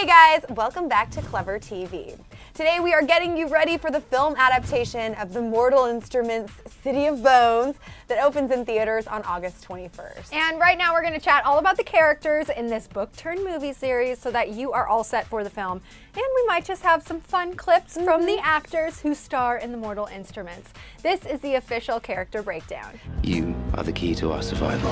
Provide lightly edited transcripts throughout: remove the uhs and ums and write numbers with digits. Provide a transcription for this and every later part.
guys, welcome back to Clever TV. Today we are getting you ready for the film adaptation of the Mortal Instruments City of Bones that opens in theaters on August 21st. And right now we're going to chat all about the characters in this book-turned-movie series so that you are all set for the film. And we might just have some fun clips from the actors who star in the Mortal Instruments. This is the official character breakdown. You are the key to our survival.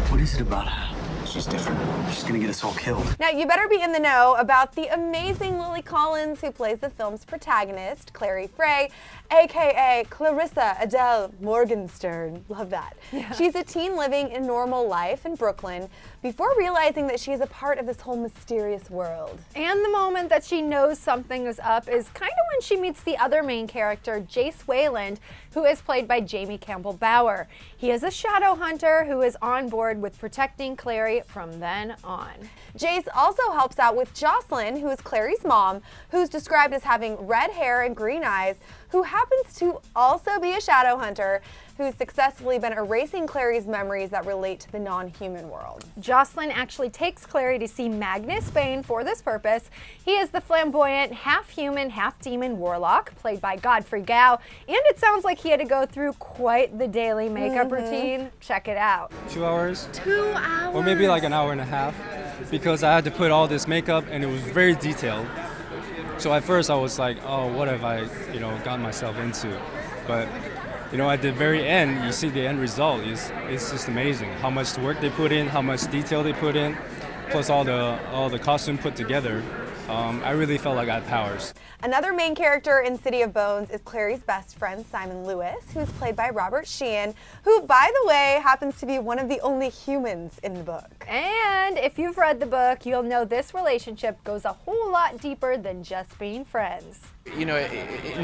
What is it about her? She's different. She's gonna get us all killed. Now, you better be in the know about the amazing Lily Collins, who plays the film's protagonist, Clary Frey, aka Clarissa Adele Morgenstern. Love that. Yeah. She's a teen living a normal life in Brooklyn before realizing that she's a part of this whole mysterious world. And the moment that she knows something is up is kind of when she meets the other main character, Jace Wayland, who is played by Jamie Campbell Bower. He is a shadow hunter who is on board with protecting Clary from then on. Jace also helps out with Jocelyn, who is Clary's mom, who's described as having red hair and green eyes, who happens to also be a shadow hunter, who's successfully been erasing Clary's memories that relate to the non-human world. Jocelyn actually takes Clary to see Magnus Bane for this purpose. He is the flamboyant, half-human, half-demon warlock, played by Godfrey Gao, and it sounds like he had to go through quite the daily makeup routine. Check it out. 2 hours. 2 hours? Or maybe like an hour and a half, because I had to put all this makeup and it was very detailed. So at first I was like, oh, what have I, gotten myself into? But at the very end, you see the end result. It's just amazing how much work they put in, how much detail they put in, plus all the costume put together. I really felt like I had powers. Another main character in City of Bones is Clary's best friend, Simon Lewis, who's played by Robert Sheehan, who, by the way, happens to be one of the only humans in the book. And if you've read the book, you'll know this relationship goes a whole lot deeper than just being friends. In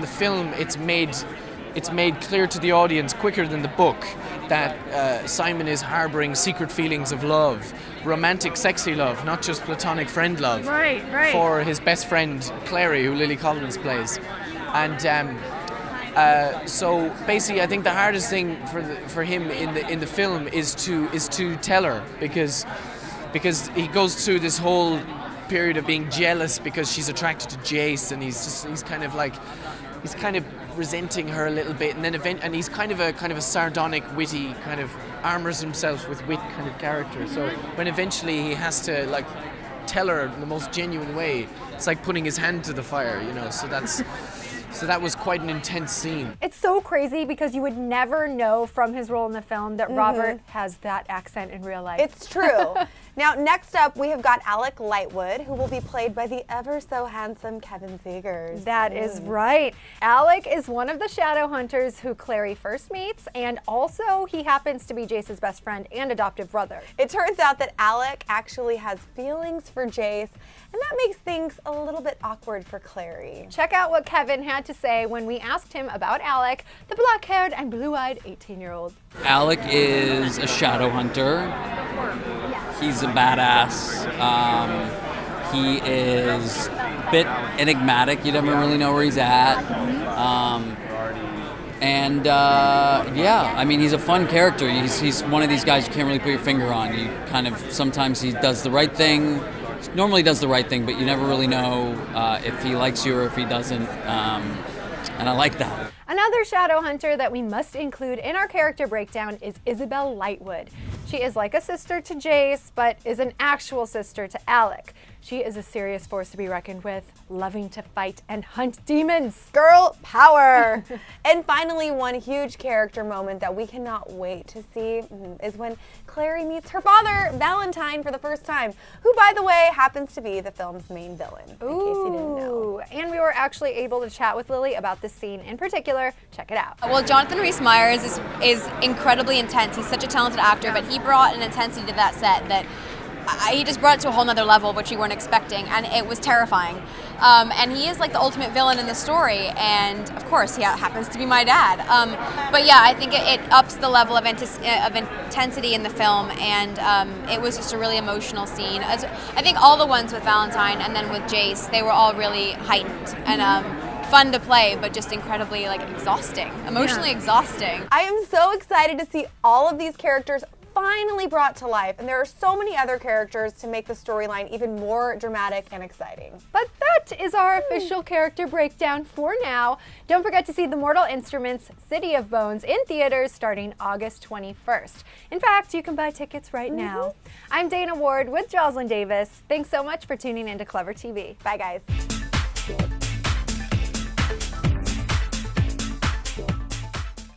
the film, it's made clear to the audience quicker than the book that Simon is harboring secret feelings of love, romantic, sexy love, not just platonic friend love, right. for his best friend Clary, who Lily Collins plays. And so basically, I think the hardest thing for him in the film is to tell her, because he goes through this whole period of being jealous because she's attracted to Jace, and he's kind of resenting her a little bit, and then he's kind of a sardonic, witty, kind of armors himself with wit kind of character. So when eventually he has to tell her in the most genuine way, it's like putting his hand to the fire, So that was quite an intense scene. It's so crazy because you would never know from his role in the film that Robert has that accent in real life. It's true. Now, next up, we have got Alec Lightwood, who will be played by the ever-so-handsome Kevin Zegers. That is right. Alec is one of the shadow hunters who Clary first meets, and also he happens to be Jace's best friend and adoptive brother. It turns out that Alec actually has feelings for Jace, and that makes things a little bit awkward for Clary. Check out what Kevin had to say when we asked him about Alec, the black-haired and blue-eyed 18-year-old. Alec is a shadow hunter. He's a badass. He is a bit enigmatic. You never really know where he's at. He's a fun character. He's one of these guys you can't really put your finger on. Sometimes he does the right thing. Normally does the right thing, but you never really know if he likes you or if he doesn't. And I like that. Another shadow hunter that we must include in our character breakdown is Isabel Lightwood. She is like a sister to Jace, but is an actual sister to Alec. She is a serious force to be reckoned with, loving to fight and hunt demons. Girl power! And finally, one huge character moment that we cannot wait to see is when Clary meets her father, Valentine, for the first time, who, by the way, happens to be the film's main villain, in case you didn't know. And we were actually able to chat with Lily about this scene in particular. Check it out. Well, Jonathan Rhys-Meyers is incredibly intense. He's such a talented actor, but he brought an intensity to that set that he just brought it to a whole nother level, which we weren't expecting, and it was terrifying. And he is like the ultimate villain in the story, and of course he happens to be my dad. But yeah, I think it ups the level of intensity in the film, and it was just a really emotional scene. I think all the ones with Valentine and then with Jace, they were all really heightened and fun to play, but just incredibly exhausting, emotionally exhausting. I am so excited to see all of these characters finally brought to life, and there are so many other characters to make the storyline even more dramatic and exciting. But that is our official character breakdown for now. Don't forget to see The Mortal Instruments City of Bones in theaters starting August 21st. In fact, you can buy tickets right now. I'm Dana Ward with Jocelyn Davis. Thanks so much for tuning into Clever TV. Bye, guys.